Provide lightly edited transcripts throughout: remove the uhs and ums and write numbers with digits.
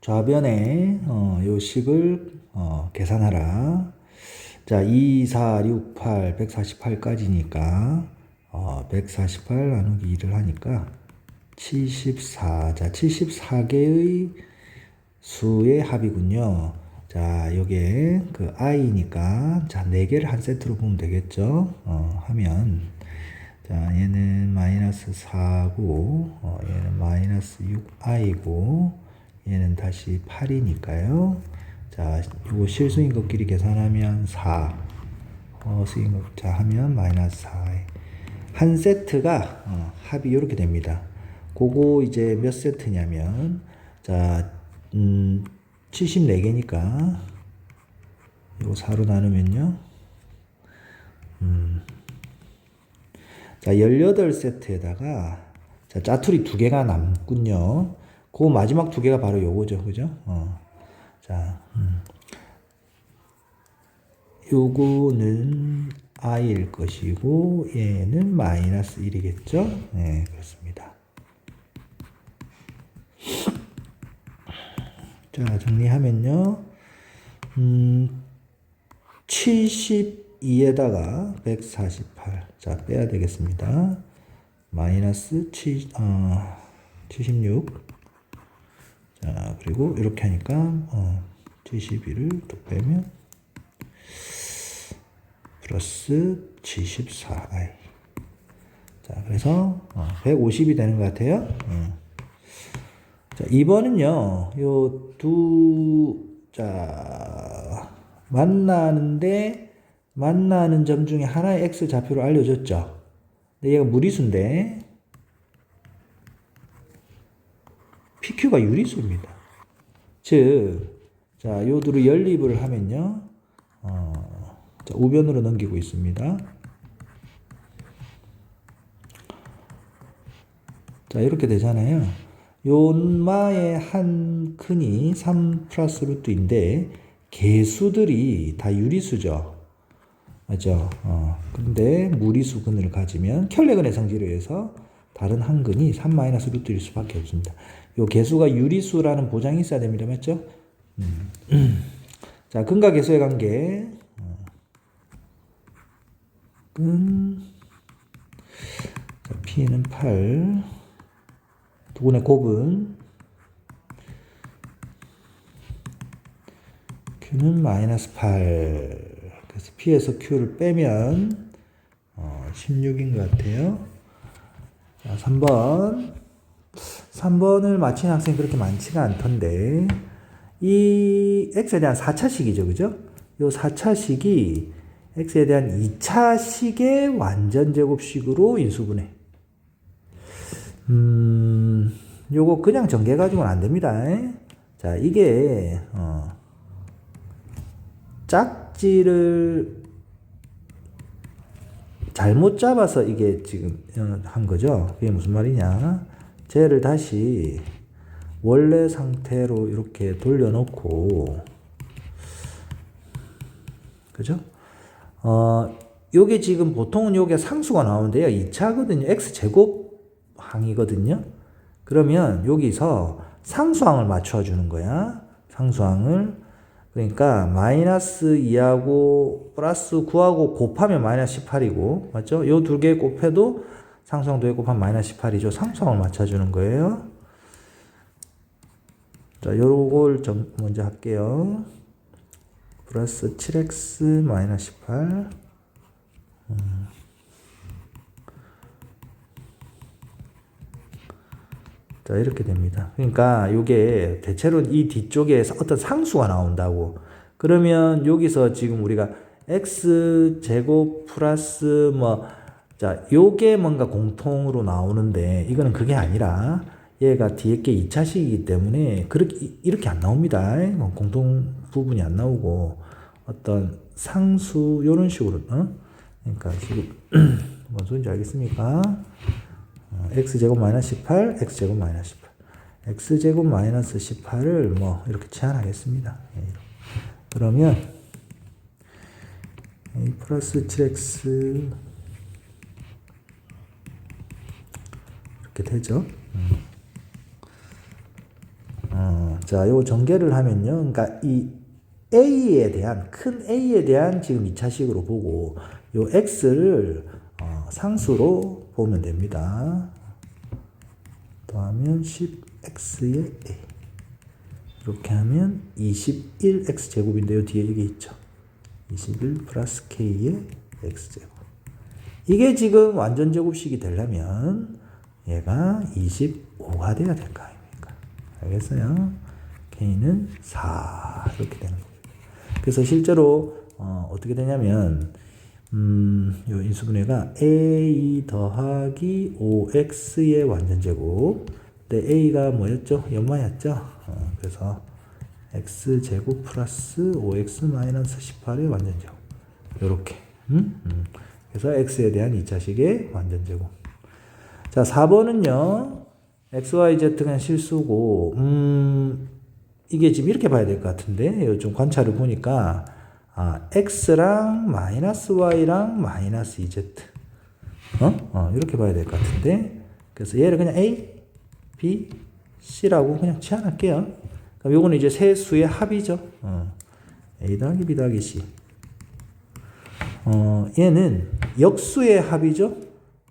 좌변에 요 식을 계산하라. 자, 2, 4, 6, 8, 148까지니까 148 나누기 2를 하니까 74. 자, 74개의 수의 합이군요. 자, 요게 그 i니까 자, 4개를 한 세트로 보면 되겠죠. 하면 자, 얘는 마이너스 4고 얘는 마이너스 6i고 얘는 다시 8이니까요. 자, 요거 실수인 것끼리 계산하면 4 수인 것 자 하면 마이너스 4. 한 세트가 합이 이렇게 됩니다. 그거 이제 몇 세트냐면 자 74개니까 이거 4로 나누면요 자 18세트에다가 자 짜투리 2개가 남군요. 그 마지막 2개가 바로 요거죠. 그죠? 자 요거는 i일 것이고 얘는 마이너스 1이겠죠? 네, 그렇습니다. 자, 정리하면요. 72에다가 148. 자, 빼야 되겠습니다. 마이너스 76. 자, 그리고 이렇게 하니까 71을 또 빼면 플러스 74i. 자, 그래서 150이 되는 것 같아요. 자, 2번은요, 만나는 점 중에 하나의 x 좌표로 알려줬죠. 근데 얘가 무리수인데, PQ가 유리수입니다. 즉, 자, 요 둘을 연립을 하면요, 자, 우변으로 넘기고 있습니다. 자, 이렇게 되잖아요. 요마의 한 끈이 3 플러스 루트인데 개수들이 다 유리수죠. 맞죠? 근데 무리수 근을 가지면 켤레근의 성질에 의해서 다른 한 근이 3 마이너스 루트일 수밖에 없습니다. 요 개수가 유리수라는 보장이 있어야 됩니다. 맞죠? 자, 근과 개수의 관계. 근. 자, P는 8. 두근의 곱은 Q는 마이너스 8. 그래서 P에서 Q를 빼면 16인 것 같아요. 자, 3번. 3번을 맞힌 학생이 그렇게 많지가 않던데 이 X에 대한 4차식이죠. 그죠? 요 4차식이 X에 대한 2차식의 완전제곱식으로 인수분해. 요거 그냥 전개해가지고는 안 됩니다. 자, 이게, 짝지를 잘못 잡아서 이게 지금 한 거죠. 그게 무슨 말이냐. 쟤를 다시 원래 상태로 이렇게 돌려놓고, 그죠? 요게 지금 보통은 요게 상수가 나오는데요. 2차거든요. x제곱 항이거든요. 그러면 여기서 상수항을 맞춰주는 거야. 상수항을. 그러니까 마이너스 2하고 플러스 9하고 곱하면 마이너스 18이고 맞죠? 요 두 개 곱해도 상수항 두 개 곱하면 마이너스 18이죠. 상수항을 맞춰주는 거예요. 자, 요걸 먼저 할게요. 플러스 7x 마이너스 18 자, 이렇게 됩니다. 그러니까 이게 대체로 이 뒤쪽에 어떤 상수가 나온다고. 그러면 여기서 지금 우리가 x제곱 플러스 자, 요게 뭔가 공통으로 나오는데 이거는 그게 아니라 얘가 뒤에 게 2차식이기 때문에 이렇게 안 나옵니다. 공통 부분이 안 나오고 어떤 상수 요런 식으로 그러니까 지금 뭔 소리인지 알겠습니까? x제곱 마이너스 18, x제곱 마이너스 18. x제곱 마이너스 18을 이렇게 제한하겠습니다. 그러면 a 플러스 7x 이렇게 되죠. 자, 요 전개를 하면요. 그러니까 이 A에 대한, 큰 A에 대한 지금 2차식으로 보고, 요 X를 상수로 보면 됩니다. 더하면 10X의 A. 이렇게 하면 21X 제곱인데요. 뒤에 이게 있죠. 21 플러스 K의 X제곱. 이게 지금 완전 제곱식이 되려면 얘가 25가 돼야 될 거 아닙니까? 알겠어요? K는 4 이렇게 되는 겁니다. 그래서 실제로 어떻게 되냐면 요 인수분해가 A 더하기 5X의 완전 제곱. 근데 A가 뭐였죠? 연마였죠? 그래서 X제곱 플러스 5X 마이너스 18의 완전 제곱. 요렇게. 그래서 X에 대한 2차식의 완전 제곱. 자, 4번은요. XYZ 그냥 실수고, 이게 지금 이렇게 봐야 될 것 같은데, 좀 관찰을 보니까, X랑 마이너스 Y랑 마이너스 EZ. 이렇게 봐야 될 것 같은데, 그래서 얘를 그냥 A, B, C라고 그냥 치환할게요. 그럼 요거는 이제 세 수의 합이죠. A 더하기 B 더하기 C. 얘는 역수의 합이죠.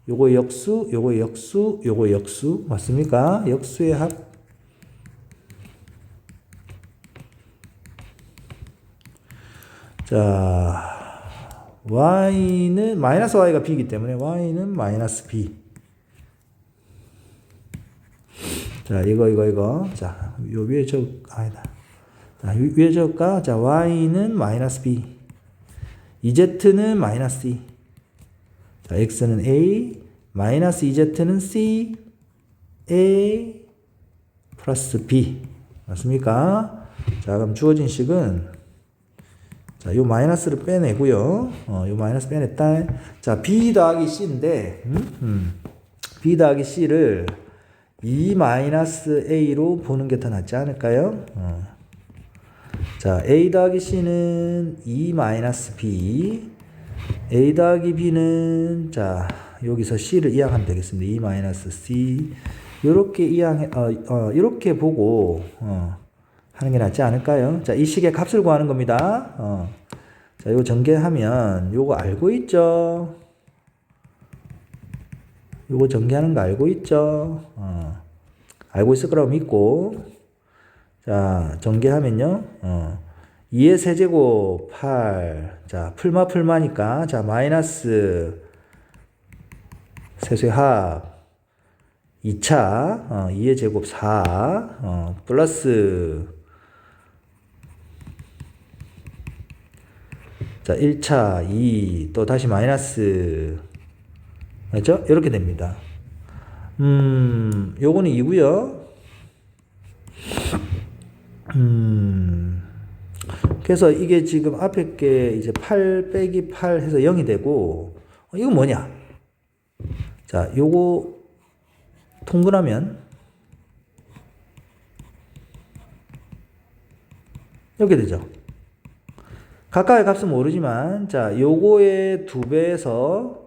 요거 역수, 요거 역수, 요거 역수. 맞습니까? 역수의 합. 자, Y는, 마이너스 Y가 B이기 때문에 Y는 마이너스 B. 자, 이거. 자, 요 위에 아니다. 자, 위에 적가, 자, Y는 마이너스 B. EZ는 마이너스 E. 자, X는 A, 마이너스 EZ는 C, A, 플러스 B. 맞습니까? 자, 그럼 주어진 식은, 자, 요 마이너스를 빼내고요. 요 마이너스 빼냈다. 자, B 더하기 C인데, B 더하기 C를 2 마이너스 A로 보는 게 더 낫지 않을까요? 자, A 더하기 C는 2 마이너스 B. A 더하기 B는, 자, 여기서 C를 이항하면 되겠습니다. 2 마이너스 C. 요렇게 요렇게 보고, 하는 게 낫지 않을까요? 자, 이 식의 값을 구하는 겁니다. 자, 요 전개하면, 요거 알고 있죠? 요거 전개하는 거 알고 있죠? 알고 있을 거라고 믿고. 자, 전개하면요. 2의 세제곱 8. 자, 풀마니까. 자, 마이너스 세수의 합 2차. 2의 제곱 4. 플러스. 자, 1차 2. 또 다시 마이너스. 맞죠? 이렇게 됩니다. 요거는 2고요. 그래서 이게 지금 앞에 게 이제 8 빼기 8 해서 0이 되고, 이건 뭐냐? 자, 요거 통분하면 이렇게 되죠. 각각의 값은 모르지만, 자, 요거의 2배에서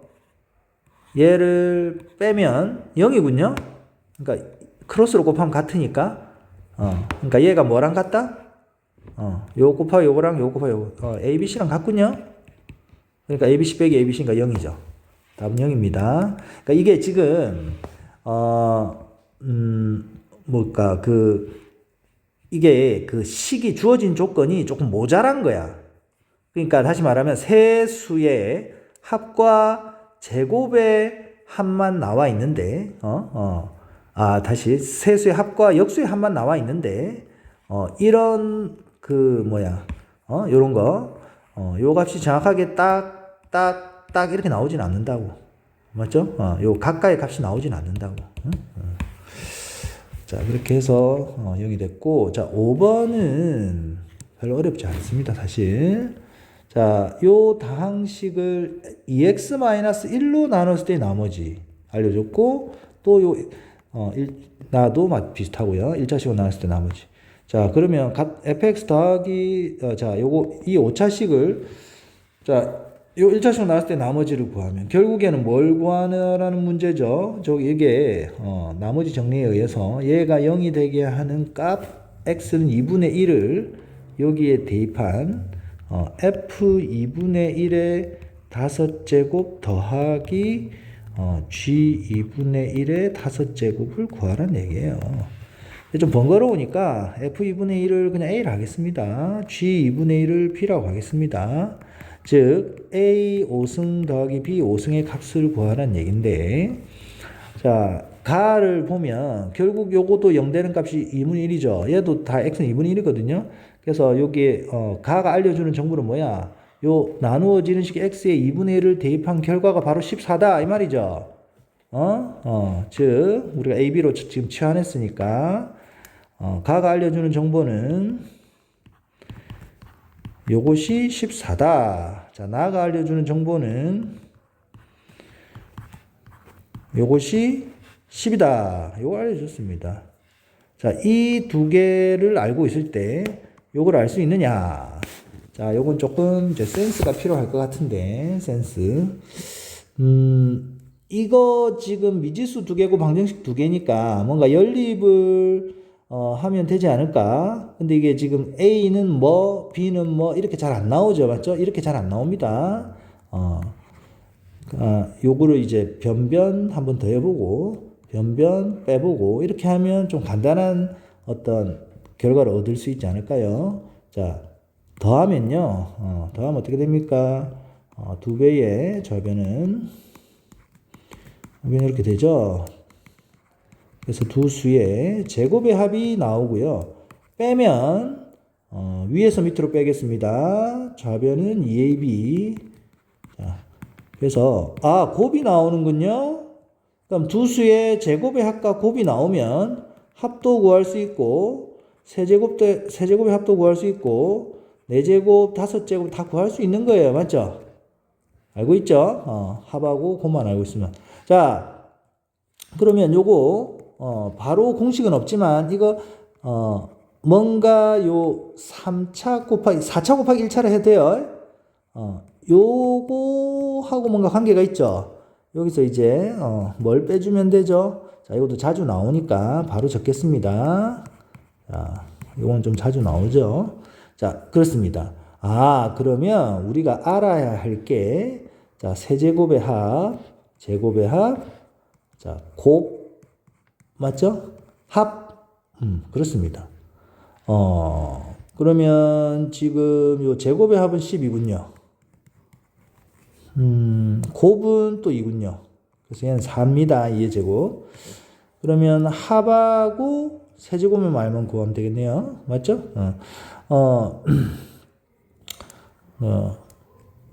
얘를 빼면 0이군요. 그러니까 크로스로 곱하면 같으니까. 그러니까 얘가 뭐랑 같다? 요거 곱하기 요거랑 요거 곱하기 요거. A, B, C랑 같군요. 그러니까 A, B, C 빼기 A, B, C니까 0이죠. 답은 0입니다. 그러니까 이게 지금 뭘까 이게 그 식이 주어진 조건이 조금 모자란 거야. 그러니까 다시 말하면 세 수의 합과 제곱의 합만 나와 있는데, 다시 세수의 합과 역수의 합만 나와 있는데, 이런 요런 거, 요 값이 정확하게 딱 이렇게 나오진 않는다고. 맞죠? 요 각각의 값이 나오진 않는다고. 자, 그렇게 해서, 여기 됐고, 자, 5번은 별로 어렵지 않습니다, 사실. 자, 요 다항식을 2x-1로 나눴을 때 나머지 알려줬고, 또 나도 비슷하고요. 1차식으로 나눴을 때 나머지. 자, 그러면 fx 더하기, 자, 이 5차식을, 자, 요 1차식으로 나눴을 때 나머지를 구하면, 결국에는 뭘 구하느라는 문제죠. 이게, 나머지 정리에 의해서 얘가 0이 되게 하는 값, x는 2분의 1을 여기에 대입한 f 2분의 1의 5제곱 더하기 g 2분의 1의 5제곱을 구하라는 얘기예요. 좀 번거로우니까 f 2분의 1을 그냥 a를 하겠습니다. g 2분의 1을 b라고 하겠습니다. 즉 a 5승 더하기 b 5승의 값을 구하라는 얘기인데, 자 가를 보면 결국 요것도 0 되는 값이 2분의 1이죠. 얘도 다 x는 2분의 1이거든요. 그래서 여기에 가가 알려주는 정보는 뭐야? 요 나누어지는 식 x에 2분의 1을 대입한 결과가 바로 14다 이 말이죠. 즉 우리가 a, b로 지금 치환했으니까 가가 알려주는 정보는 요것이 14다. 자, 나가 알려주는 정보는 요것이 10이다. 요거 알려줬습니다. 자, 이 두 개를 알고 있을 때 요걸 알 수 있느냐? 자, 요건 조금 이제 센스가 필요할 것 같은데, 센스. 이거 지금 미지수 두 개고 방정식 두 개니까 뭔가 연립을 하면 되지 않을까? 근데 이게 지금 A는 뭐, B는 뭐, 이렇게 잘 안 나오죠. 맞죠? 이렇게 잘 안 나옵니다. 요거를 이제 변변 한번 더 해보고, 변변 빼보고, 이렇게 하면 좀 간단한 어떤 결과를 얻을 수 있지 않을까요? 자, 더하면요. 더하면 어떻게 됩니까? 2배의 절변은, 이렇게 되죠. 그래서 두 수의 제곱의 합이 나오고요. 빼면 위에서 밑으로 빼겠습니다. 좌변은 2ab. 자, 그래서 곱이 나오는군요. 그럼 두 수의 제곱의 합과 곱이 나오면 합도 구할 수 있고 세제곱의 합도 구할 수 있고 4제곱, 5제곱 다 구할 수 있는 거예요. 맞죠? 알고 있죠? 합하고 곱만 알고 있으면. 자, 그러면 요거 바로 공식은 없지만 이거 뭔가 요 4차 곱하기 1차를 해도 돼요. 요거하고 뭔가 관계가 있죠. 여기서 이제 뭘 빼주면 되죠. 자, 이것도 자주 나오니까 바로 적겠습니다. 자, 요건 좀 자주 나오죠. 자, 그렇습니다. 그러면 우리가 알아야 할 게, 자, 세제곱의 합, 제곱의 합, 자, 곱, 맞죠? 합, 그렇습니다. 그러면 지금 요 제곱의 합은 12군요. 곱은 또 2군요. 그래서 얘는 4입니다. 2의 제곱. 그러면 합하고 세제곱의 말만 구하면 되겠네요. 맞죠?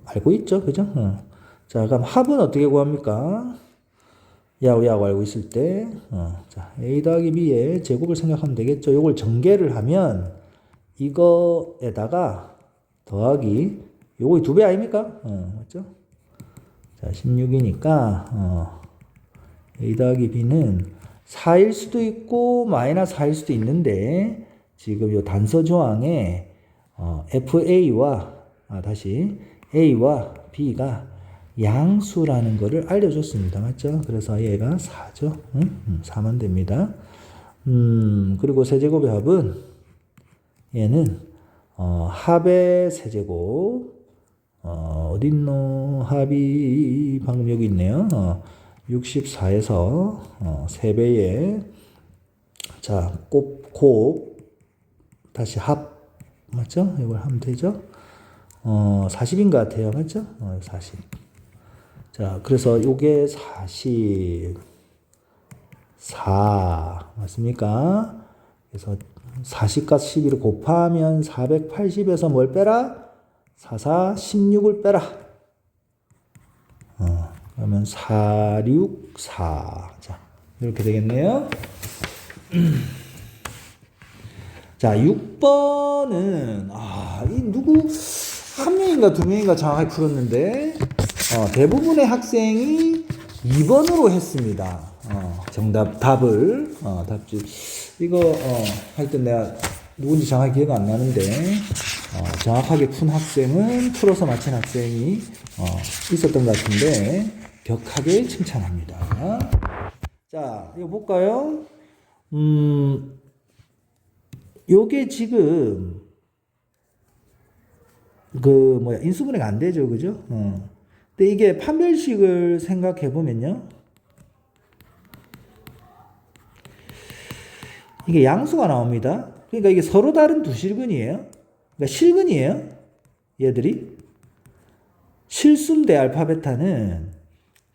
알고 있죠? 그죠? 자, 그럼 합은 어떻게 구합니까? 야구 알고 있을 때, 자, A 더하기 B의 제곱을 생각하면 되겠죠? 요걸 전개를 하면, 이거에다가 더하기, 요거 2배 아닙니까? 맞죠? 자, 16이니까, A 더하기 B는 4일 수도 있고, 마이너스 4일 수도 있는데, 지금 요 단서 조항에, FA와, 다시, A와 B가 양수라는 거를 알려줬습니다. 맞죠? 그래서 얘가 4죠. 4만 됩니다. 그리고 세제곱의 합은 얘는 합의 세제곱 어딨노? 합이 방금 여기 있네요. 64에서 3배의 자, 곱 다시 합 맞죠? 이걸 하면 되죠? 40인 것 같아요. 맞죠? 40. 자, 그래서 요게 44 맞습니까? 그래서 40과 12를 곱하면 480에서 뭘 빼라? 16을 빼라. 그러면 464. 자, 이렇게 되겠네요. 자, 6번은 이 누구 한 명인가 두 명인가 정확하게 풀었는데 대부분의 학생이 2번으로 했습니다. 답을 답지 이거 하여튼 내가 누군지 정확히 기억 안 나는데 정확하게 푼 학생은 풀어서 맞힌 학생이 있었던 것 같은데 격하게 칭찬합니다. 자, 이거 볼까요? 요게 지금 인수분해가 안 되죠, 그죠? 근데 이게 판별식을 생각해 보면요, 이게 양수가 나옵니다. 그러니까 이게 서로 다른 두 실근이에요. 그러니까 실근이에요. 얘들이 실수인데 알파 베타는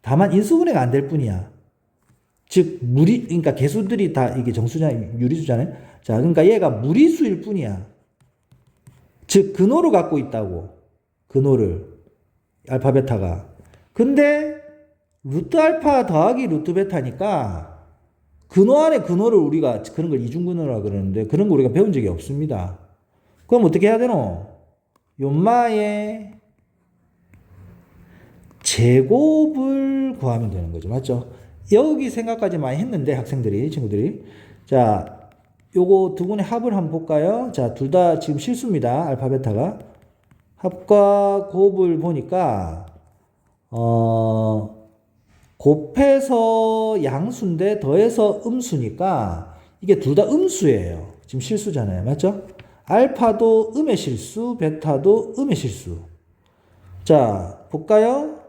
다만 인수분해가 안 될 뿐이야. 즉 그러니까 개수들이 다 이게 정수잖아요, 유리수잖아요. 자, 그러니까 얘가 무리수일 뿐이야. 즉 근호를 갖고 있다고. 근호를 알파 베타가. 근데 루트 알파 더하기 루트 베타니까 근호 안에 근호를 우리가 그런 걸 이중근호라 그러는데 그런 거 우리가 배운 적이 없습니다. 그럼 어떻게 해야 되노? 요마의 제곱을 구하면 되는 거죠. 맞죠? 여기 생각까지 많이 했는데 학생들이, 친구들이. 자, 요거 두 분의 합을 한번 볼까요? 자, 둘 다 지금 실수입니다. 알파 베타가. 합과 곱을 보니까 곱해서 양수인데 더해서 음수니까 이게 둘 다 음수예요. 지금 실수잖아요. 맞죠? 알파도 음의 실수, 베타도 음의 실수. 자, 볼까요?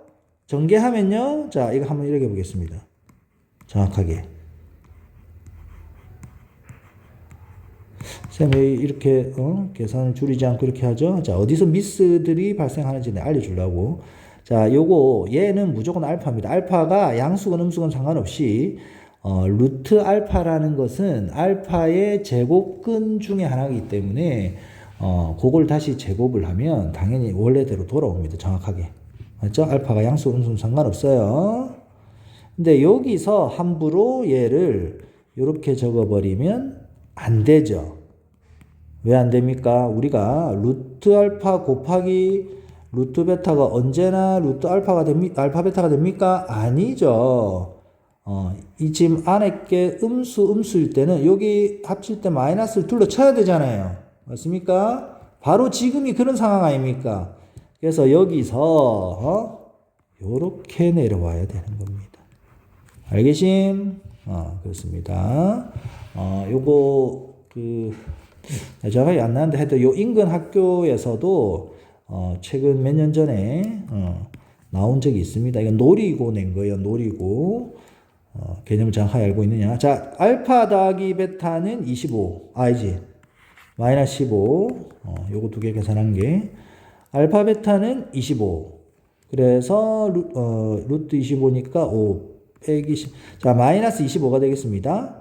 전개하면요. 자, 이거 한번 이렇게 보겠습니다. 정확하게. 쌤, 왜 이렇게 계산을 줄이지 않고 이렇게 하죠? 자, 어디서 미스들이 발생하는지 알려주려고. 자, 요거 얘는 무조건 알파입니다. 알파가 양수건 음수건 상관없이 루트 알파라는 것은 알파의 제곱근 중에 하나이기 때문에 그걸 다시 제곱을 하면 당연히 원래대로 돌아옵니다. 정확하게. 맞죠? 알파가 양수 음수는 상관없어요. 근데 여기서 함부로 얘를 이렇게 적어버리면 안 되죠. 왜 안 됩니까? 우리가 루트 알파 곱하기 루트 베타가 언제나 루트 알파 베타가 됩니까? 아니죠. 이 지금 안에 게 음수일 때는 여기 합칠 때 마이너스를 둘러 쳐야 되잖아요. 맞습니까? 바로 지금이 그런 상황 아닙니까? 그래서 여기서 요렇게 내려와야 되는 겁니다. 알겠심? 그렇습니다. 요거 정확하게 안 나는데 하여튼 요 인근 학교에서도 최근 몇 년 전에 나온 적이 있습니다. 이건 노리고 낸 거예요. 노리고. 개념을 정확하게 알고 있느냐. 자, 알파 더하기 베타는 25. 아니지. 마이너스 15. 요거 두 개 계산한 게. 알파 베타는 25. 그래서 루트 25니까 5 빼기 10. 자, 마이너스 25가 되겠습니다.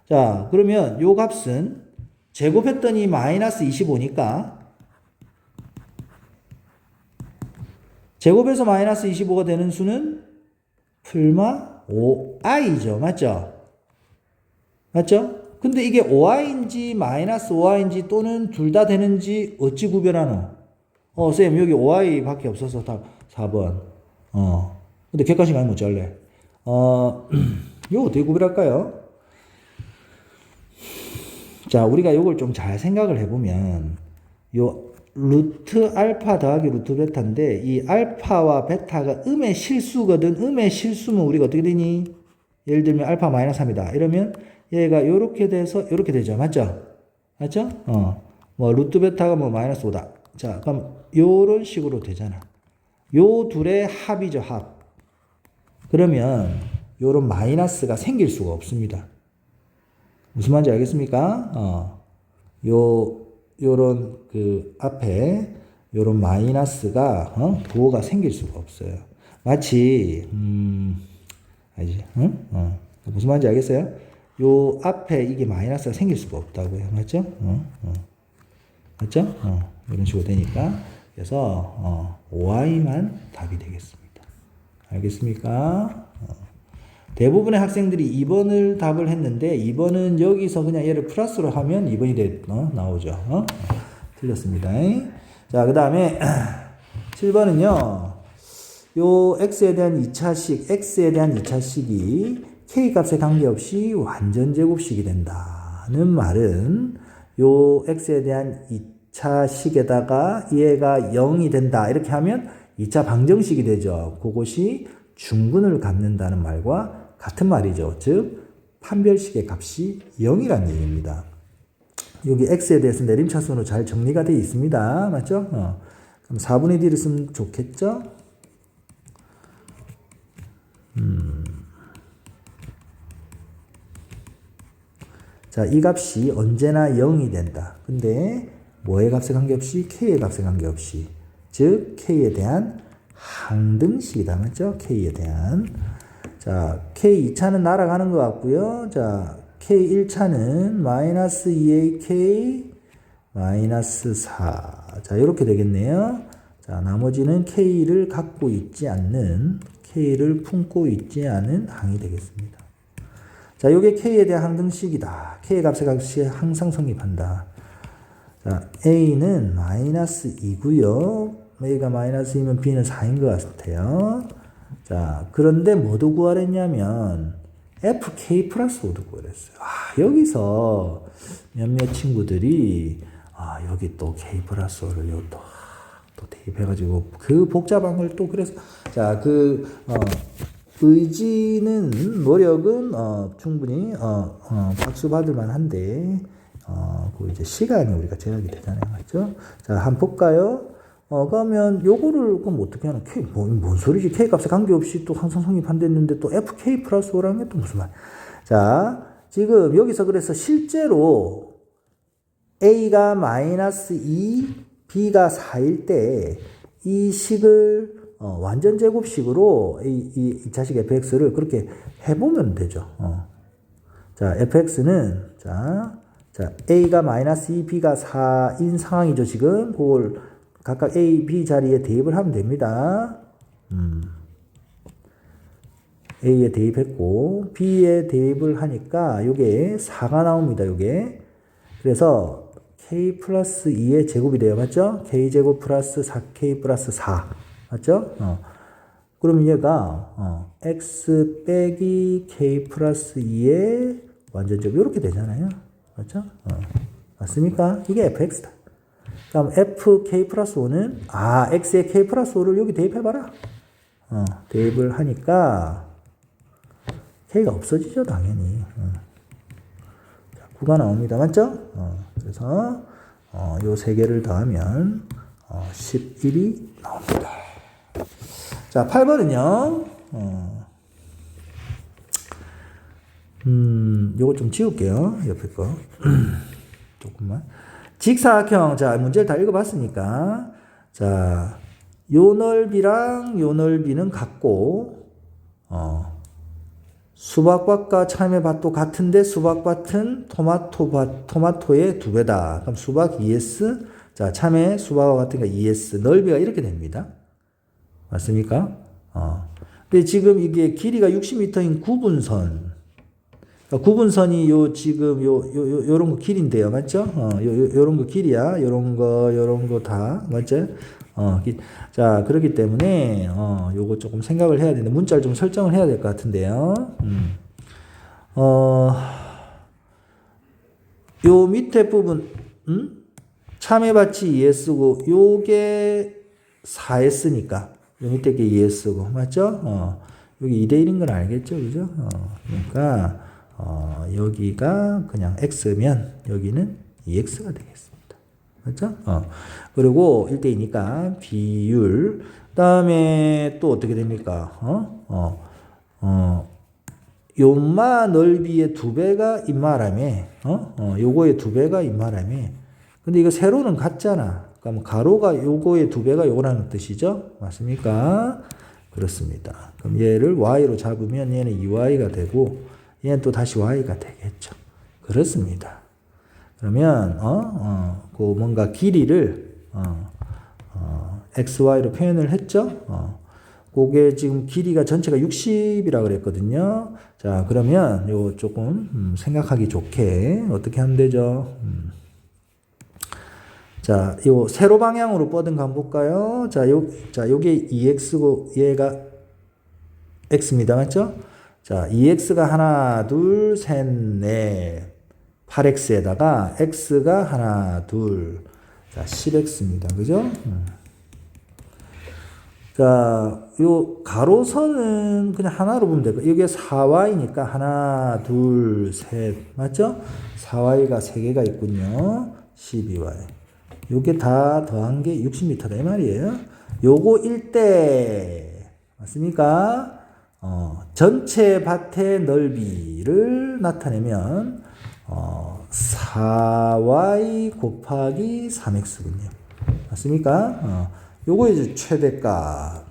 자, 그러면 요 값은 제곱했더니 마이너스 25니까 제곱해서 마이너스 25가 되는 수는 풀마 5i죠. 맞죠? 맞죠? 근데 이게 5i인지 마이너스 5i인지 또는 둘 다 되는지 어찌 구별하노? 쌤, 여기 5i 밖에 없어서 다 4번. 근데 객관식 아니면 어쩔래? 이거 어떻게 구별할까요? 자, 우리가 이걸 좀 잘 생각을 해보면, 요 루트 알파 더하기 루트 베타인데, 이 알파와 베타가 음의 실수거든. 음의 실수면 우리가 어떻게 되니? 예를 들면 알파 마이너스 3이다. 이러면 얘가 요렇게 돼서 요렇게 되죠. 맞죠? 맞죠? 루트 베타가 마이너스 5다. 자, 그럼 요런 식으로 되잖아. 요 둘의 합이죠, 합. 그러면 요런 마이너스가 생길 수가 없습니다. 무슨 말인지 알겠습니까? 요런 앞에 요런 마이너스가 부호가 생길 수가 없어요. 마치 알지? 무슨 말인지 알겠어요? 요 앞에 이게 마이너스가 생길 수가 없다고요. 맞죠? 맞죠? 이런 식으로 되니까 그래서 5i만 답이 되겠습니다. 알겠습니까? 대부분의 학생들이 2번을 답을 했는데 2번은 여기서 그냥 얘를 플러스로 하면 2번이 나오죠. 틀렸습니다. 자, 그 다음에 7번은요. 요 x에 대한 2차식, x에 대한 2차식이 k값에 관계없이 완전제곱식이 된다는 말은 요 x에 대한 2차식에다가 얘가 0이 된다. 이렇게 하면 2차 방정식이 되죠. 그것이 중근을 갖는다는 말과 같은 말이죠. 즉 판별식의 값이 0이라는 얘기입니다. 여기 x에 대해서 내림차순으로 잘 정리가 되어 있습니다. 맞죠? 그럼 4분의 d를 쓰면 좋겠죠? 자, 이 값이 언제나 0이 된다. 근데 뭐의 값에 관계없이? k의 값에 관계없이. 즉 k에 대한 항등식이다. 맞죠? k에 대한. 자, k2차는 날아가는 것 같고요. 자, k1차는 마이너스 2ak 마이너스 4. 자, 이렇게 되겠네요. 자, 나머지는 k를 갖고 있지 않는, k를 품고 있지 않은 항이 되겠습니다. 자, 요게 k에 대한 항등식이다. k의 값에 값이 항상 성립한다. 자, a는 마이너스 2고요. a가 마이너스 2면 b는 4인 것 같아요. 자, 그런데 뭐도 구하랬냐면 fk 플러스 5도 구하랬어요. 여기서 몇몇 친구들이 여기 또 k 플러스 5를 또 대입해가지고 그 복잡한 걸 또 그래서 자, 의지는 노력은 충분히 박수 받을 만한데 그 이제 시간이 우리가 제약이 되잖아요, 맞죠? 자, 한번 볼까요? 그러면 요거를 그럼 어떻게 하나? K 뭔 소리지? K 값에 관계없이 또 항상 성립한댔는데 또 FK 플러스 5라는 게 또 무슨 말? 자, 지금 여기서 그래서 실제로 A가 마이너스 2, B가 4일 때 이 식을 완전 제곱식으로 이 자식 fx를 그렇게 해보면 되죠. 자, fx는 자 a가 마이너스 2, b가 4인 상황이죠. 지금 그걸 각각 a, b 자리에 대입을 하면 됩니다. a에 대입했고 b에 대입을 하니까 요게 4가 나옵니다. 요게 그래서 k 플러스 2의 제곱이 돼요. 맞죠? k제곱 플러스 4k 플러스 4. 맞죠? 그럼 얘가 x 빼기 k 플러스 2의 완전제곱 이렇게 되잖아요. 맞죠? 맞습니까? 이게 fx다. 그럼 fk 플러스 5는 x의 k 플러스 5를 여기 대입해봐라. 대입을 하니까 k가 없어지죠, 당연히. 9가 나옵니다. 맞죠? 그래서 요 세 개를 더하면 11이 나옵니다. 자, 8번은요. 요거 좀 지울게요. 옆에 거. 조금만. 직사각형. 자, 문제를 다 읽어봤으니까. 자, 요 넓이랑 요 넓이는 같고, 수박밭과 참외밭도 같은데 수박밭은 토마토의 2배다. 그럼 수박 2s, 자, 참외, 수박과 같으니까 2s, 넓이가 이렇게 됩니다. 맞습니까? 근데 지금 이게 길이가 60m인 구분선. 그러니까 구분선이 지금 요런 거 길인데요. 맞죠? 요런 거 길이야. 요런 거 다. 맞죠? 자, 그렇기 때문에, 요거 조금 생각을 해야 되는데, 문자를 좀 설정을 해야 될 것 같은데요. 요 밑에 부분, 참외밭이 2S고, 요게 4S니까, 요 밑에 게 2S고, 맞죠? 여기 2대1인 건 알겠죠? 그죠? 그러니까, 여기가 그냥 X면, 여기는 2X가 되겠습니다. 맞죠? 그리고 1대2니까 비율. 그 다음에 또 어떻게 됩니까? 요마 넓이의 2배가 임마라며. 요거의 2배가 임마라며. 근데 이거 세로는 같잖아. 그럼 가로가 요거의 2배가 요거라는 뜻이죠? 맞습니까? 그렇습니다. 그럼 얘를 y로 잡으면 얘는 2y가 되고, 얘는 또 다시 y가 되겠죠. 그렇습니다. 그러면 그 뭔가 길이를 xy로 표현을 했죠. 그게 지금 길이가 전체가 60이라 그랬거든요. 자, 그러면 요 조금 생각하기 좋게 어떻게 하면 되죠? 자, 요 세로 방향으로 뻗은 거 한번 볼까요? 자, 요게 2x고 얘가 x입니다. 맞죠? 자, 2x가 하나, 둘, 셋, 넷. 8x에다가 x가 하나, 둘, 자, 10x입니다. 그죠? 자, 요 가로선은 그냥 하나로 보면 되고, 여기에 4y니까 하나, 둘, 셋. 맞죠? 4y가 3개가 있군요. 12y. 요게 다 더한 게 60m다 이 말이에요. 요거 1대 맞습니까? 전체 밭의 넓이를 나타내면 4y 곱하기 3x군요. 맞습니까? 요거 이제 최대값.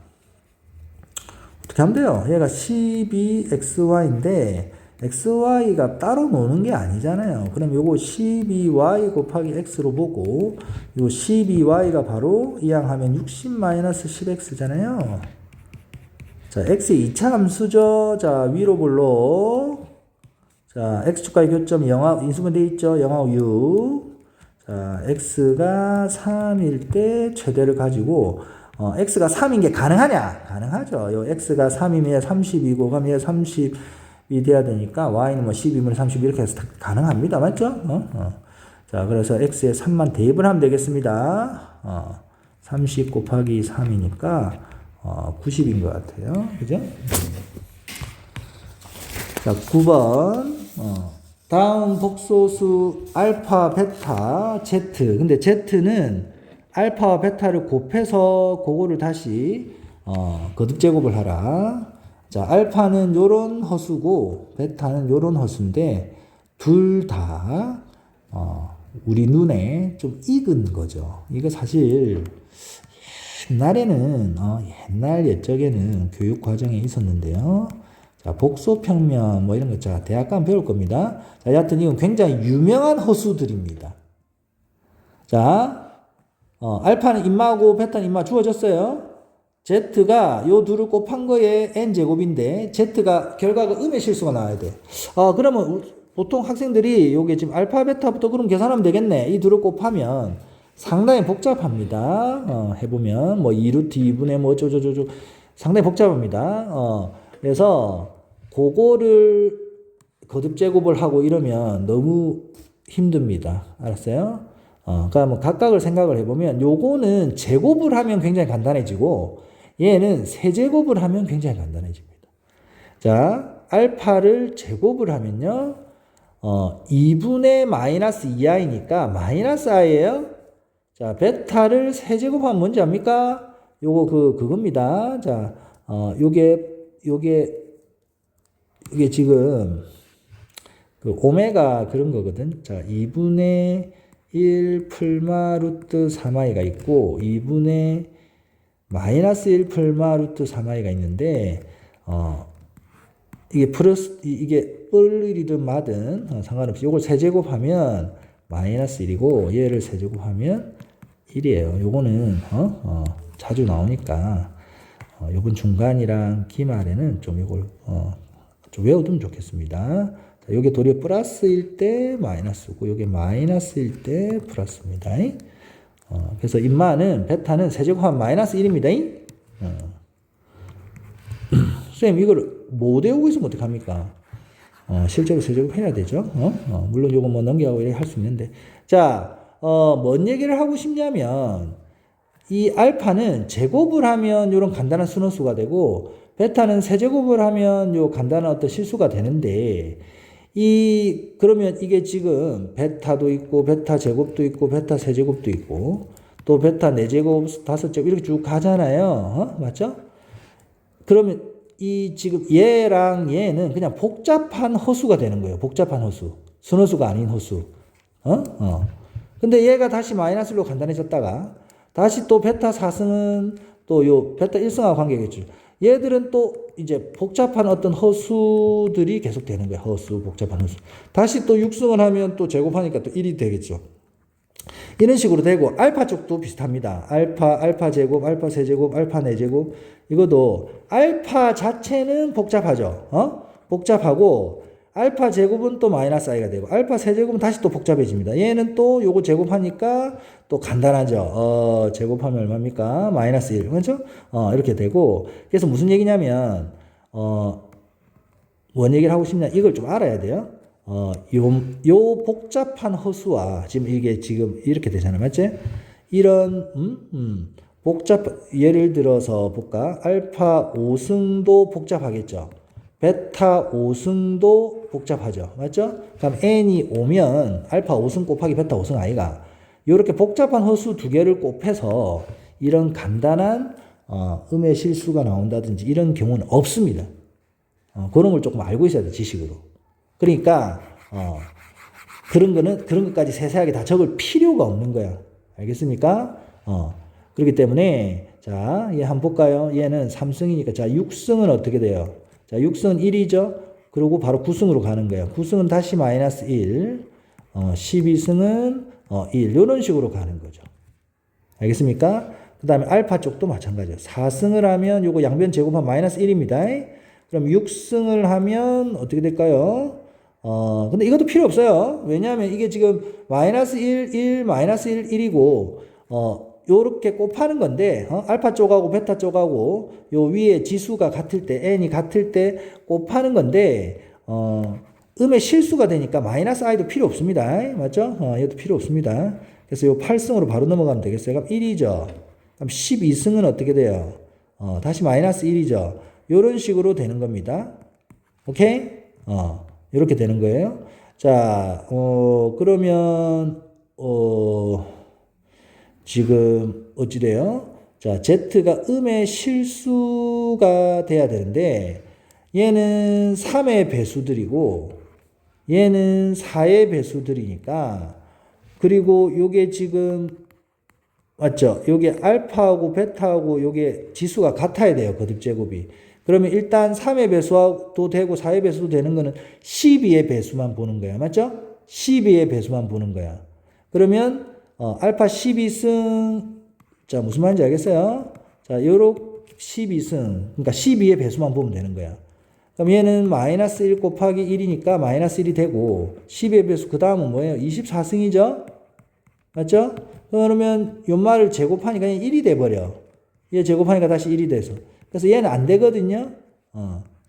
어떻게 하면 돼요? 얘가 12xy인데 xy가 따로 노는 게 아니잖아요. 그럼 요거 12y 곱하기 x로 보고 요 12y가 바로 이항하면 60-10x잖아요. 자, x의 2차 함수죠. 자, 위로 볼록. 자, x축과의 교점 영하 인수분 돼 있죠. 영하 6. 자, x가 3일 때 최대를 가지고 x가 3인 게 가능하냐? 가능하죠. 요 x가 3이면 30이고 그럼 얘 30이 돼야 되니까 y는 뭐 12면 30 이렇게 해서 가능합니다. 맞죠? 자, 그래서 x에 3만 대입을 하면 되겠습니다. 30 곱하기 3이니까 90인 것 같아요. 그죠? 자, 9번. 다음 복소수 알파, 베타, z. 근데 z는 알파와 베타를 곱해서 그거를 다시 거듭 제곱을 하라. 자, 알파는 요런 허수고 베타는 요런 허수인데 둘 다 우리 눈에 좀 익은 거죠. 이거 사실 옛날에는 옛날 옛적에는 교육 과정에 있었는데요. 자, 복소평면 뭐 이런 거 자, 대학 가면 배울 겁니다. 자, 여하튼 이건 굉장히 유명한 허수들입니다. 자, 알파는 임마하고 베타는 임마 주어졌어요. z가 요 둘을 곱한 거에 n제곱인데 z가 결과가 음의 실수가 나와야 돼. 그러면 보통 학생들이 요게 지금 알파 베타부터 그럼 계산하면 되겠네. 이 둘을 곱하면 상당히 복잡합니다. 해보면 뭐 2루트 2분의 뭐 어쩌저쩌저 상당히 복잡합니다. 그래서 그거를 거듭 제곱을 하고 이러면 너무 힘듭니다. 알았어요? 그러니까 뭐 각각을 생각을 해보면 요거는 제곱을 하면 굉장히 간단해지고 얘는 세제곱을 하면 굉장히 간단해집니다. 자, 알파를 제곱을 하면요. 2분의 마이너스 2i니까 마이너스 i예요. 자, 베타를 세제곱하면 뭔지 압니까? 요거 그겁니다. 자, 요게 지금 그 오메가 그런 거거든. 자, 2분의 1 풀마 루트 3i가 있고 2분의 마이너스 1 풀마 루트 3i가 있는데 이게 플러스 이게 뿔일이든 마든 상관없이 이걸 세제곱하면 마이너스 1이고 얘를 세제곱하면 1이에요. 요거는 자주 나오니까 요번 중간이랑 기말에는 좀 이걸 좀 외워두면 좋겠습니다. 자, 요게 도리어 플러스일 때 마이너스고 요게 마이너스일 때 플러스입니다. 그래서 임마는 베타는 세제곱하면 마이너스 1입니다. 선생님 이걸 못 외우고 있으면 어떡합니까? 실제로 세제곱 해야 되죠. 물론 요거 뭐 넘겨가고 이렇게 할 수 있는데. 자, 뭔 얘기를 하고 싶냐면, 이 알파는 제곱을 하면 요런 간단한 순원수가 되고, 베타는 세제곱을 하면 요 간단한 어떤 실수가 되는데, 그러면 이게 지금 베타도 있고, 베타 제곱도 있고, 베타 세제곱도 있고, 또 베타 4제곱, 5제곱 이렇게 쭉 가잖아요. 맞죠? 그러면 지금 얘랑 얘는 그냥 복잡한 허수가 되는 거예요. 복잡한 허수. 순허수가 아닌 허수. 근데 얘가 다시 마이너스로 간단해졌다가 다시 또 베타 4승은 또 요 베타 1승하고 관계겠죠. 얘들은 또 이제 복잡한 어떤 허수들이 계속 되는 거예요. 허수, 복잡한 허수. 다시 또 6승을 하면 또 제곱하니까 또 1이 되겠죠. 이런 식으로 되고 알파 쪽도 비슷합니다. 알파 제곱, 알파 세제곱, 알파 4제곱 이것도 알파 자체는 복잡하죠. 복잡하고 알파 제곱은 또 마이너스 i가 되고 알파 세제곱은 다시 또 복잡해집니다. 얘는 또 요거 제곱하니까 또 간단하죠. 제곱하면 얼마입니까? 마이너스 1. 그렇죠? 이렇게 되고 그래서 무슨 얘기냐면 뭔 얘기를 하고 싶냐 이걸 좀 알아야 돼요. 요 복잡한 허수와 지금 이게 지금 이렇게 되잖아요. 맞지? 이런 예를 들어서 볼까? 알파 5승도 복잡하겠죠. 베타 5승도 복잡하죠. 맞죠? 그럼 n이 오면 알파 5승 곱하기 베타 5승 아이가 이렇게 복잡한 허수 두 개를 곱해서 이런 간단한 음의 실수가 나온다든지 이런 경우는 없습니다. 그런 걸 조금 알고 있어야 돼, 지식으로. 그러니까 그런 것까지 세세하게 다 적을 필요가 없는 거야. 알겠습니까? 그렇기 때문에 자, 얘 한번 볼까요? 얘는 3승이니까 자, 6승은 어떻게 돼요? 자, 6승은 1이죠. 그리고 바로 9승으로 가는 거예요. 9승은 다시 마이너스 1, 12승은 1 이런 식으로 가는 거죠. 알겠습니까? 그 다음에 알파 쪽도 마찬가지예요. 4승을 하면 요거 양변 제곱하면 마이너스 1입니다. 그럼 6승을 하면 어떻게 될까요? 근데 이것도 필요 없어요. 왜냐하면 이게 지금 마이너스 1, 1, 마이너스 1, 1이고, 요렇게 곱하는 건데, 알파 쪽하고 베타 쪽하고, 요 위에 지수가 같을 때, n이 같을 때 곱하는 건데, 음의 실수가 되니까 마이너스 i도 필요 없습니다. 맞죠? 얘도 필요 없습니다. 그래서 요 8승으로 바로 넘어가면 되겠어요. 그럼 1이죠. 그럼 12승은 어떻게 돼요? 다시 마이너스 1이죠. 요런 식으로 되는 겁니다. 오케이? 이렇게 되는 거예요. 자, 그러면, 지금, 어찌돼요? 자, Z가 음의 실수가 돼야 되는데, 얘는 3의 배수들이고, 얘는 4의 배수들이니까, 그리고 요게 지금, 맞죠? 요게 알파하고 베타하고 요게 지수가 같아야 돼요. 거듭제곱이. 그러면 일단 3의 배수도 되고 4의 배수도 되는 거는 12의 배수만 보는 거야. 맞죠? 12의 배수만 보는 거야. 그러면 알파 12승 자 무슨 말인지 알겠어요? 자 요렇게 12승 그러니까 12의 배수만 보면 되는 거야. 그럼 얘는 마이너스 1 곱하기 1이니까 마이너스 1이 되고 12의 배수 그 다음은 뭐예요? 24승이죠? 맞죠? 그러면 요 말을 제곱하니까 1이 돼버려. 얘 제곱하니까 다시 1이 돼서. 그래서 얘는 안 되거든요.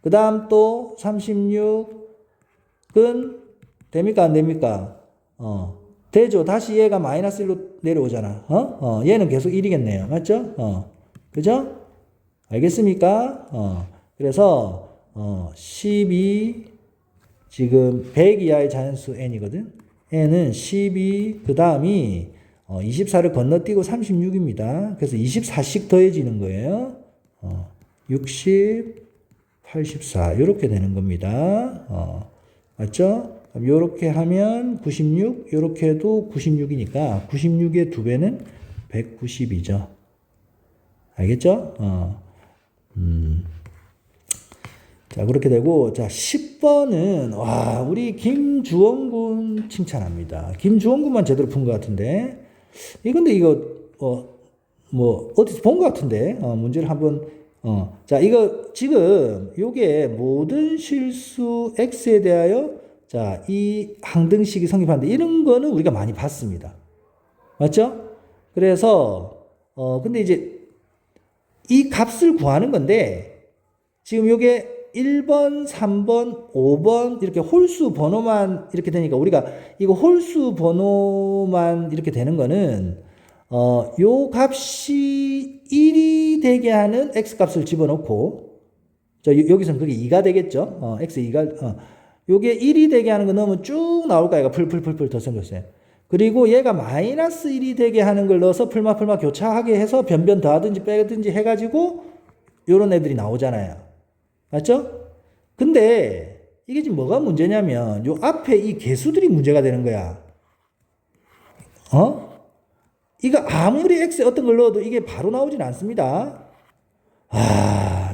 그 다음 또 36은 됩니까? 안 됩니까? 되죠. 다시 얘가 마이너스 1로 내려오잖아. 얘는 계속 1이겠네요. 맞죠? 그죠? 알겠습니까? 그래서 12 지금 100 이하의 자연수 n이거든. n은 12 그 다음이 24를 건너뛰고 36입니다. 그래서 24씩 더해지는 거예요. 60, 84 이렇게 되는 겁니다. 맞죠? 그럼 이렇게 하면 96, 이렇게 해도 96이니까 96의 2배는 190이죠. 알겠죠? 자, 그렇게 되고, 자, 10번은, 와, 우리 김주원 군 칭찬합니다. 김주원 군만 제대로 푼 것 같은데. 근데 이거, 어디서 본 것 같은데. 문제를 한번, 자, 이거 지금, 요게 모든 실수 X에 대하여, 자, 이 항등식이 성립하는데, 이런 거는 우리가 많이 봤습니다. 맞죠? 그래서, 근데 이제, 이 값을 구하는 건데, 지금 요게 1번, 3번, 5번 이렇게 홀수 번호만 이렇게 되니까 우리가 이거 홀수 번호만 이렇게 되는 거는 요 값이 1이 되게 하는 x 값을 집어넣고 자 여기서는 그게 2가 되겠죠. x 2가 요게 1이 되게 하는 거 넣으면 쭉 나올 거야. 풀풀풀풀 더 생겼어요. 그리고 얘가 마이너스 1이 되게 하는 걸 넣어서 풀마 교차하게 해서 변변 더하든지 빼든지 해가지고 요런 애들이 나오잖아요. 맞죠? 근데 이게 지금 뭐가 문제냐면 요 앞에 이 개수들이 문제가 되는 거야. 이거 아무리 x에 어떤 걸 넣어도 이게 바로 나오진 않습니다.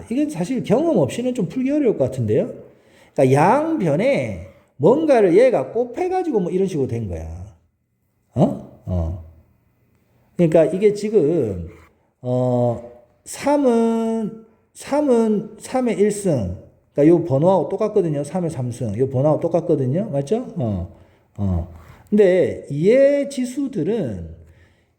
이게 사실 경험 없이는 좀 풀기 어려울 것 같은데요. 그러니까 양변에 뭔가를 얘가 곱해가지고 뭐 이런 식으로 된 거야. 그러니까 이게 지금 3은 3의 1승. 그러니까 요 번호하고 똑같거든요. 3의 3승. 요 번호하고 똑같거든요. 맞죠? 근데 얘 지수들은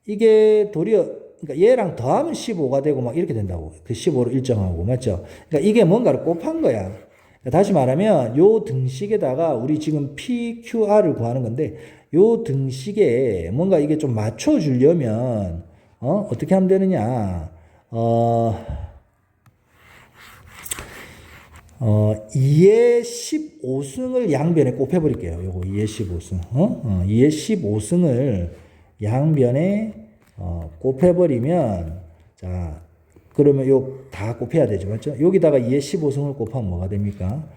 이게 도리어 그러니까 얘랑 더하면 15가 되고 막 이렇게 된다고. 그 15로 일정하고. 맞죠? 그러니까 이게 뭔가를 곱한 거야. 그러니까 다시 말하면 요 등식에다가 우리 지금 PQR을 구하는 건데 요 등식에 뭔가 이게 좀 맞춰 주려면 어떻게 하면 되느냐? 2의 15승을 양변에 곱해버릴게요. 요거 2의 15승. 2의 15승을 양변에 곱해버리면, 자, 그러면 요 다 곱해야 되죠. 맞죠? 여기다가 2의 15승을 곱하면 뭐가 됩니까?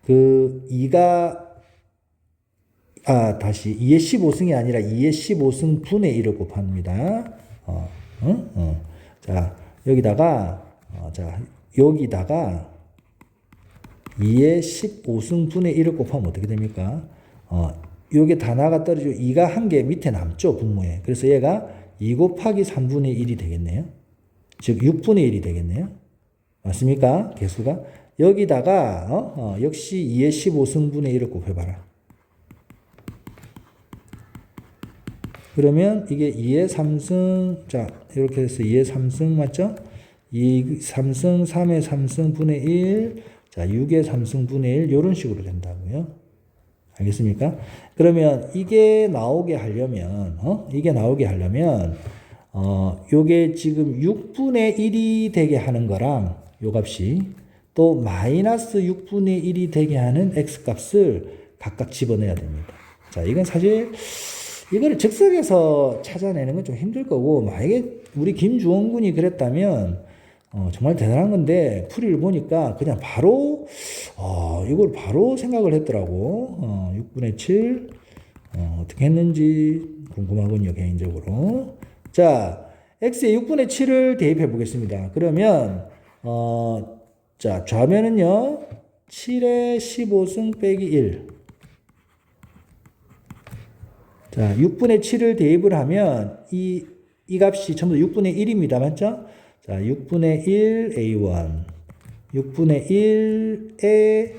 그 2가, 다시 2의 15승이 아니라 2의 15승 분의 1을 곱합니다. 자, 여기다가, 여기다가 2의 15승 분의 1을 곱하면 어떻게 됩니까? 요게 다 나가 떨어지고 2가 한 개 밑에 남죠, 분모에. 그래서 얘가 2 곱하기 3분의 1이 되겠네요. 즉 6분의 1이 되겠네요. 맞습니까? 개수가. 여기다가 역시 2의 15승분의 1을 곱해봐라. 그러면 이게 2의 3승, 자 이렇게 해서 2의 3승 맞죠? 2, 3승, 3의 3승 분의 1, 자 6의 3승 분의 1 이런 식으로 된다고요. 알겠습니까? 그러면 이게 나오게 하려면 요게 지금 6분의 1이 되게 하는 거랑 요 값이 또 마이너스 6분의 1이 되게 하는 x값을 각각 집어넣어야 됩니다. 자, 이건 사실 이거를 즉석에서 찾아내는 건 좀 힘들 거고, 만약에 우리 김주원 군이 그랬다면 정말 대단한 건데, 풀이를 보니까 그냥 바로 이걸 바로 생각을 했더라고. 6분의 7 어떻게 했는지 궁금하군요, 개인적으로. 자, x에 6분의 7을 대입해 보겠습니다. 그러면 자, 좌변은요 7의 15승 빼기 1. 자, 6분의 7을 대입을 하면 이 값이 전부 6분의 1입니다. 맞죠? 자, 6분의 1 A1 6분의 1의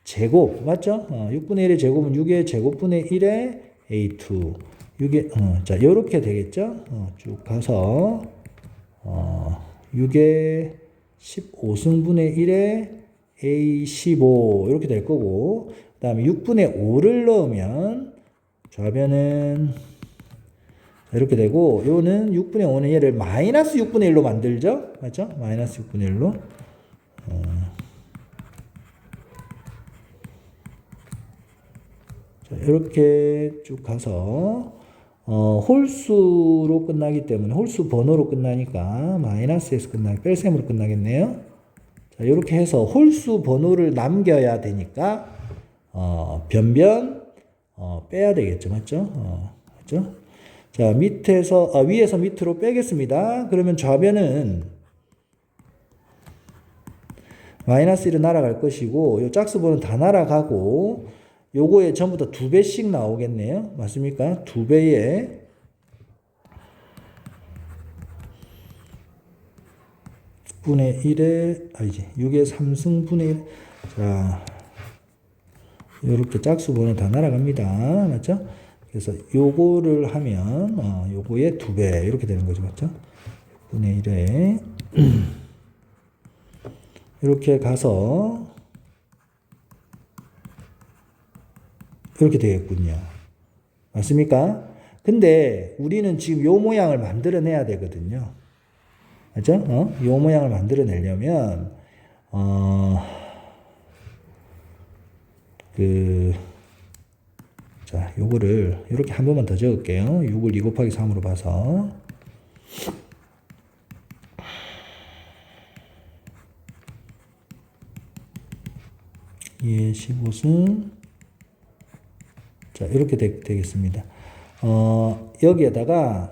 제곱 맞죠? 6분의 1의 제곱은 6의 제곱분의 1의 A2 6의 자, 요렇게 되겠죠? 쭉 가서 6의 15승분의 1의 A15 이렇게 될 거고, 그 다음에 6분의 5를 넣으면 좌변은 이렇게 되고, 요는 6분의 5는 얘를 마이너스 6분의 1로 만들죠? 맞죠? 마이너스 6분의 1로. 자, 이렇게 쭉 가서, 홀수로 끝나기 때문에, 홀수 번호로 끝나니까, 마이너스에서 뺄셈으로 끝나겠네요. 자, 이렇게 해서 홀수 번호를 남겨야 되니까, 변변, 빼야 되겠죠. 맞죠? 맞죠? 자, 위에서 밑으로 빼겠습니다. 그러면 좌변은 마이너스 1은 날아갈 것이고, 요 짝수번호는 다 날아가고, 요거에 전부 다 2배씩 나오겠네요. 맞습니까? 2배에 6분의 1에, 아니지, 6의 3승분의 1. 자, 요렇게 짝수번호 다 날아갑니다. 맞죠? 그래서 요거를 하면, 요거의 2배, 이렇게 되는 거죠. 맞죠? 6분의 1에, 이렇게 가서, 이렇게 되겠군요. 맞습니까? 근데 우리는 지금 요 모양을 만들어내야 되거든요. 맞죠? 요 모양을 만들어내려면, 자, 요거를 이렇게 한 번만 더 적을게요. 6을 2 곱하기 3으로 봐서. 예, 15승. 자, 이렇게 되겠습니다. 여기에다가,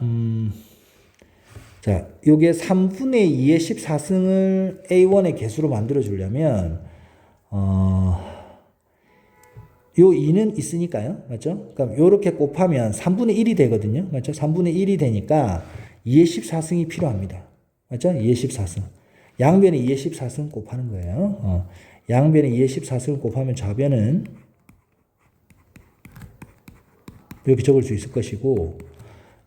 자, 요게 3분의 2의 14승을 A1의 개수로 만들어 주려면, 요 2는 있으니까요. 맞죠? 그럼 요렇게 곱하면 3분의 1이 되거든요. 맞죠? 3분의 1이 되니까 2의 14승이 필요합니다. 맞죠? 2의 14승. 양변에 2의 14승 곱하는 거예요. 양변에 2의 14승을 곱하면 좌변은 이렇게 적을 수 있을 것이고,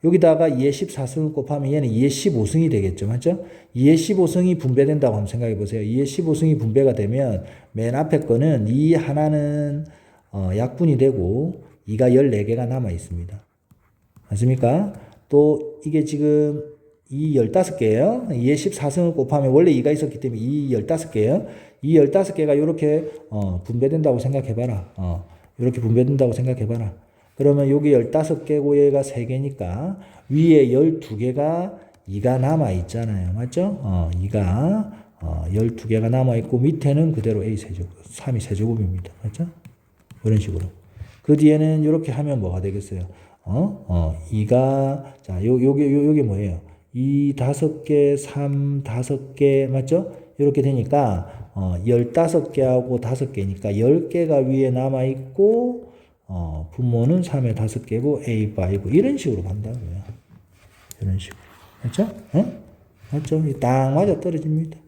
여기다가 2의 14승을 곱하면 얘는 2의 15승이 되겠죠. 맞죠? 2의 15승이 분배된다고 한번 생각해 보세요. 2의 15승이 분배가 되면 맨 앞에 거는 이 하나는 약분이 되고 2가 14개가 남아 있습니다. 맞습니까? 또 이게 지금 이 15개예요. 2의 14승을 곱하면 원래 2가 있었기 때문에 이 15개예요. 이 15개가 이렇게 분배된다고 생각해봐라. 이렇게 분배된다고 생각해봐라. 그러면 여기 15개고 얘가 3개니까 위에 12개가 2가 남아있잖아요. 맞죠? 2가 12개가 남아있고 밑에는 그대로 A 세제곱, 3이 세제곱입니다. 맞죠? 이런 식으로. 그 뒤에는 이렇게 하면 뭐가 되겠어요? 2가, 자, 요게 뭐예요? 2, 5개, 3, 5개, 맞죠? 이렇게 되니까, 15개하고 5개니까 10개가 위에 남아있고, 분모는 3에 5개고, A, B이고, 이런 식으로 간다고요. 이런 식으로. 맞죠? 맞죠? 딱 맞아 떨어집니다.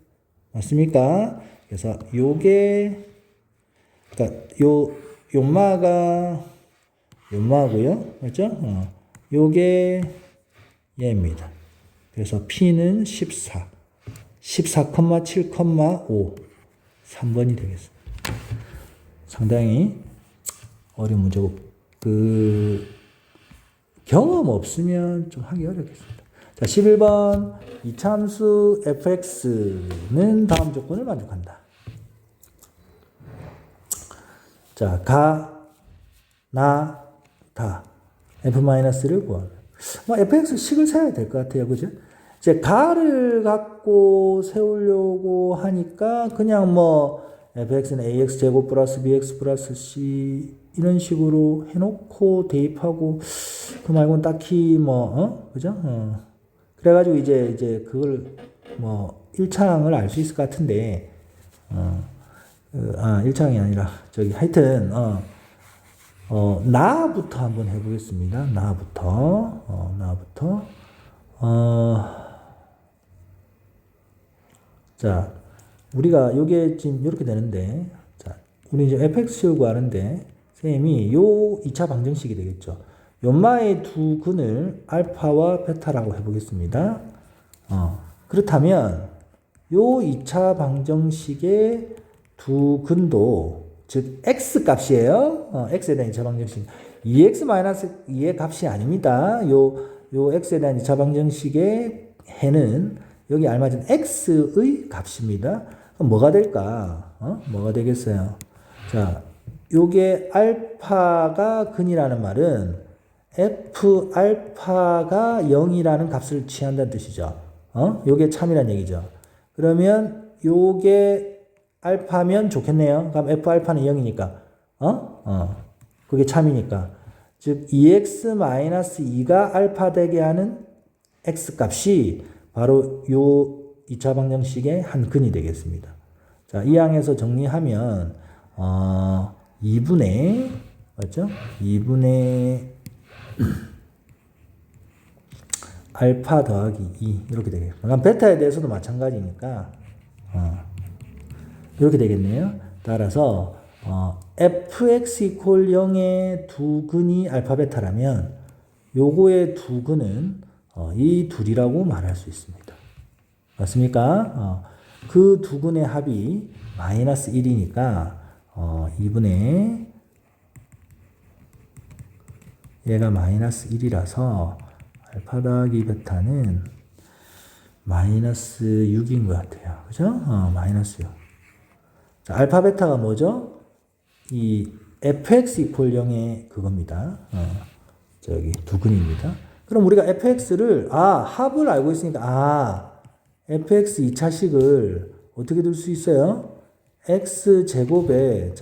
맞습니까? 그래서 요게, 그러니까 요마고요. 맞죠? 요게 얘입니다. 그래서 P는 14. 14,7,5. 3번이 되겠습니다. 상당히 어려운 문제고, 경험 없으면 좀 하기 어렵겠습니다. 자, 11번. 이참수 fx는 다음 조건을 만족한다. 자, 다. f-를 구하면. fx 식을 세워야 될 것 같아요. 그죠? 이제 가를 갖고 세우려고 하니까 그냥 fx는 ax 제곱 플러스 bx 플러스 c 이런 식으로 해놓고 대입하고 그 말고는 딱히 그죠? 그래가지고 이제 그걸 1창을 알 수 있을 것 같은데 1창이 아니라 하여튼 나부터 한번 해보겠습니다. 나부터 자, 우리가 요게 지금 이렇게 되는데, 자, 우리 이제 fx를 구하는데, 쌤이 요 2차 방정식이 되겠죠. 연마의 두 근을 알파와 베타라고 해보겠습니다. 그렇다면, 요 2차 방정식의 두 근도, 즉, x 값이에요. x에 대한 2차 방정식. 2x-2의 값이 아닙니다. 요 x에 대한 2차 방정식의 해는 여기 알맞은 x의 값입니다. 그럼 뭐가 될까? 뭐가 되겠어요? 자, 요게 알파가 근이라는 말은 f 알파가 0이라는 값을 취한다는 뜻이죠. 요게 참이란 얘기죠. 그러면 요게 알파면 좋겠네요. 그럼 f 알파는 0이니까. 그게 참이니까. 즉 2x-2가 알파 되게 하는 x 값이 바로 요 2차 방정식의 한 근이 되겠습니다. 자, 이 항에서 정리하면 2분의 맞죠? 2분의 알파 더하기 2 이렇게 되겠습니다. 그럼 베타에 대해서도 마찬가지니까 이렇게 되겠네요. 따라서 fx 이퀄 0의 두 근이 알파 베타라면 요거의 두 근은 이 둘이라고 말할 수 있습니다. 맞습니까? 그 두 근의 합이 마이너스 1이니까 2분의 얘가 마이너스 1이라서 알파 더하기 베타는 마이너스 6인 것 같아요. 그죠? 마이너스 6. 자, 알파 베타가 뭐죠? 이 fx 이퀄 0의 그겁니다. 두 근입니다. 그럼 우리가 fx를 합을 알고 있으니까 fx 2차식을 어떻게 둘 수 있어요? x 제곱에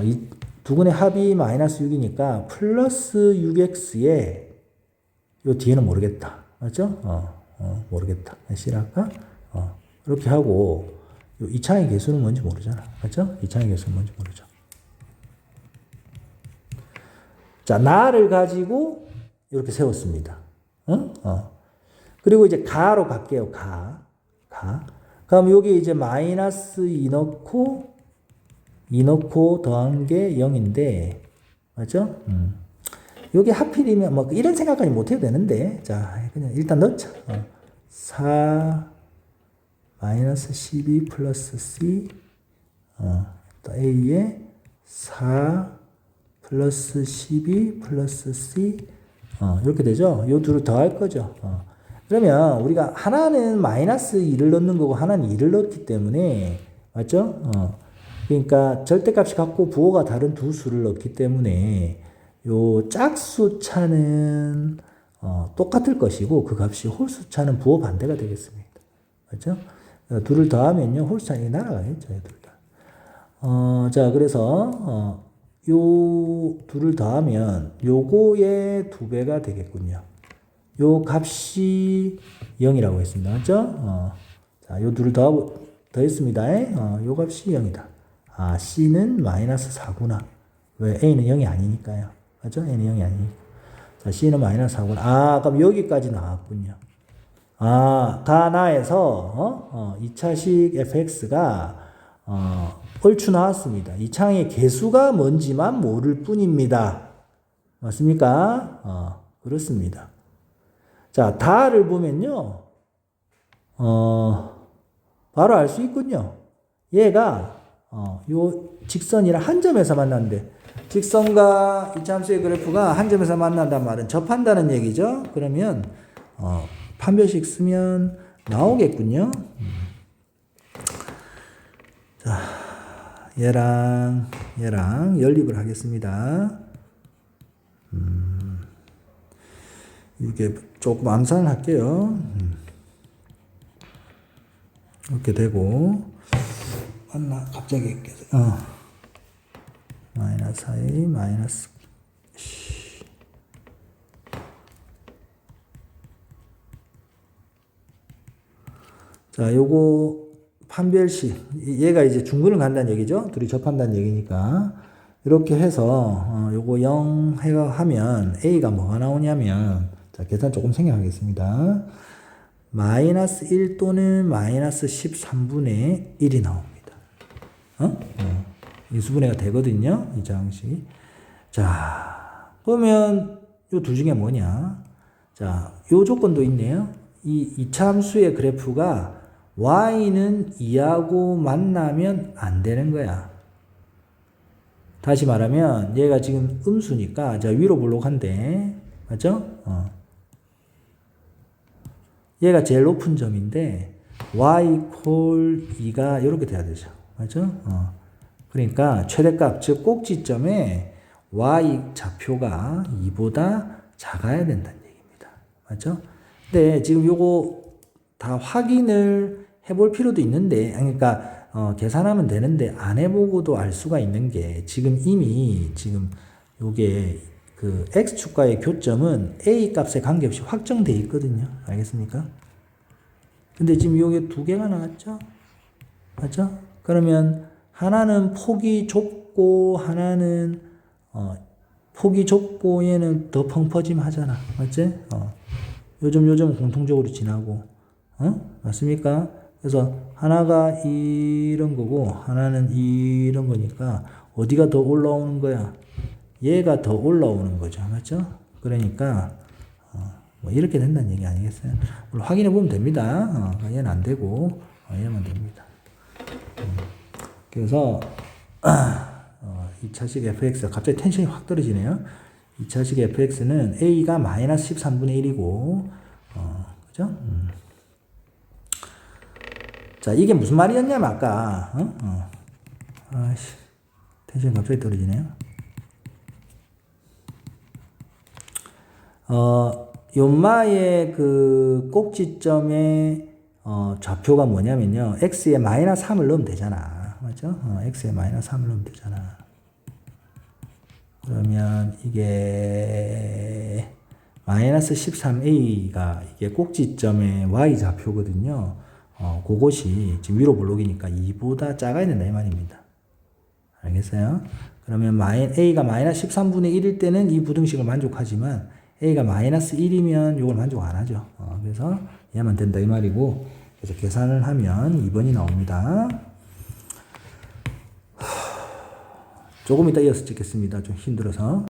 이 두 근의 합이 마이너스 6이니까 플러스 6x에 요 뒤에는 모르겠다. 맞죠? 모르겠다. C랄까? 이렇게 하고 요 2차의 개수는 뭔지 모르잖아. 맞죠? 2차의 개수는 뭔지 모르죠. 자, 나를 가지고 이렇게 세웠습니다. 그리고 이제 가로 갈게요. 가. 그럼 여기 이제 마이너스 2 넣고 더한 게 0인데, 맞죠? 여기 하필이면 이런 생각까지 못 해도 되는데, 자, 그냥 일단 넣자. 4 마이너스 12 플러스 C, 또 A에 4 플러스 12 플러스 C, 이렇게 되죠? 요 둘을 더할 거죠. 그러면 우리가 하나는 마이너스 2를 넣는 거고 하나는 2를 넣기 때문에 맞죠? 그러니까 절대값이 같고 부호가 다른 두 수를 넣기 때문에 요 짝수차는 똑같을 것이고 그 값이 홀수차는 부호 반대가 되겠습니다. 맞죠? 둘을 더하면요 홀수차는 날아가겠죠. 둘 다. 자 그래서 요 둘을 더하면 요거의 2배가 되겠군요. 요 값이 0이라고 했습니다. 맞죠? 자, 요 둘을 더했습니다. 요 값이 0이다. 아, C는 마이너스 4구나. 왜? A는 0이 아니니까요. 맞죠? A는 0이 아니니까. 자, C는 마이너스 4구나. 아, 그럼 여기까지 나왔군요. 아, 다 나에서, 2차식 fx가, 얼추 나왔습니다. 이 창의 개수가 뭔지만 모를 뿐입니다. 맞습니까? 그렇습니다. 자, 다를 보면요, 바로 알 수 있군요. 얘가, 요 직선이랑 한 점에서 만났는데, 직선과 이차함수의 그래프가 한 점에서 만난다는 말은 접한다는 얘기죠. 그러면, 판별식 쓰면 나오겠군요. 자, 얘랑 연립을 하겠습니다. 이게 조금 암산을 할게요. 이렇게 되고, 맞나? 갑자기, 마이너스 4a, 마이너스, 자, 요거, 판별식. 얘가 이제 중근을 간다는 얘기죠. 둘이 접한다는 얘기니까. 이렇게 해서, 요거 0 하면, a가 뭐가 나오냐면, 자, 계산 조금 생략하겠습니다. 마이너스 1 또는 마이너스 13분의 1이 나옵니다. 인수분해가 되거든요. 이 장식. 자, 그러면 요 둘 중에 뭐냐? 자, 요 조건도 있네요. 이 이차함수의 그래프가 y는 2하고 만나면 안 되는 거야. 다시 말하면 얘가 지금 음수니까 자 위로 볼록한데 맞죠? 얘가 제일 높은 점인데 y equal 2가 이렇게 돼야 되죠. 맞죠? 그러니까 최대값 즉 꼭지점에 y 좌표가 2보다 작아야 된다는 얘기입니다. 맞죠? 근데 지금 요거 다 확인을 해볼 필요도 있는데 그러니까 계산하면 되는데 안 해보고도 알 수가 있는 게 지금 이미 지금 요게 그 x축과의 교점은 a 값에 관계없이 확정되어 있거든요. 알겠습니까? 근데 지금 요게 두 개가 나왔죠? 맞죠? 그러면 하나는 폭이 좁고 하나는 폭이 좁고 얘는 더 펑퍼짐 하잖아. 맞지? 요즘 공통적으로 지나고 맞습니까? 그래서 하나가 이런 거고 하나는 이런 거니까 어디가 더 올라오는 거야? 얘가 더 올라오는 거죠. 맞죠? 그러니까 뭐 이렇게 된다는 얘기 아니겠어요? 물론 확인해 보면 됩니다. 얘는 안 되고 얘만 됩니다. 그래서 2차식 fx가 갑자기 텐션이 확 떨어지네요. 2차식 fx는 a가 마이너스 13분의 1이고 그죠? 자, 이게 무슨 말이었냐면 아까 아씨 텐션이 갑자기 떨어지네요. 연마의 그 꼭지점의 좌표가 뭐냐면요. x에 마이너스 3을 넣으면 되잖아. 맞죠? x에 마이너스 3을 넣으면 되잖아. 그러면 이게 마이너스 13a가 이게 꼭지점의 y 좌표거든요. 그것이 지금 위로 볼록이니까 2보다 작아야 된다 이 말입니다. 알겠어요? 그러면 a가 마이너스 13분의 1일 때는 이 부등식을 만족하지만 a가 마이너스 1이면 이걸 만족 안 하죠. 그래서 얘만 된다 이 말이고 그래서 계산을 하면 2번이 나옵니다. 조금 이따 이어서 찍겠습니다. 좀 힘들어서.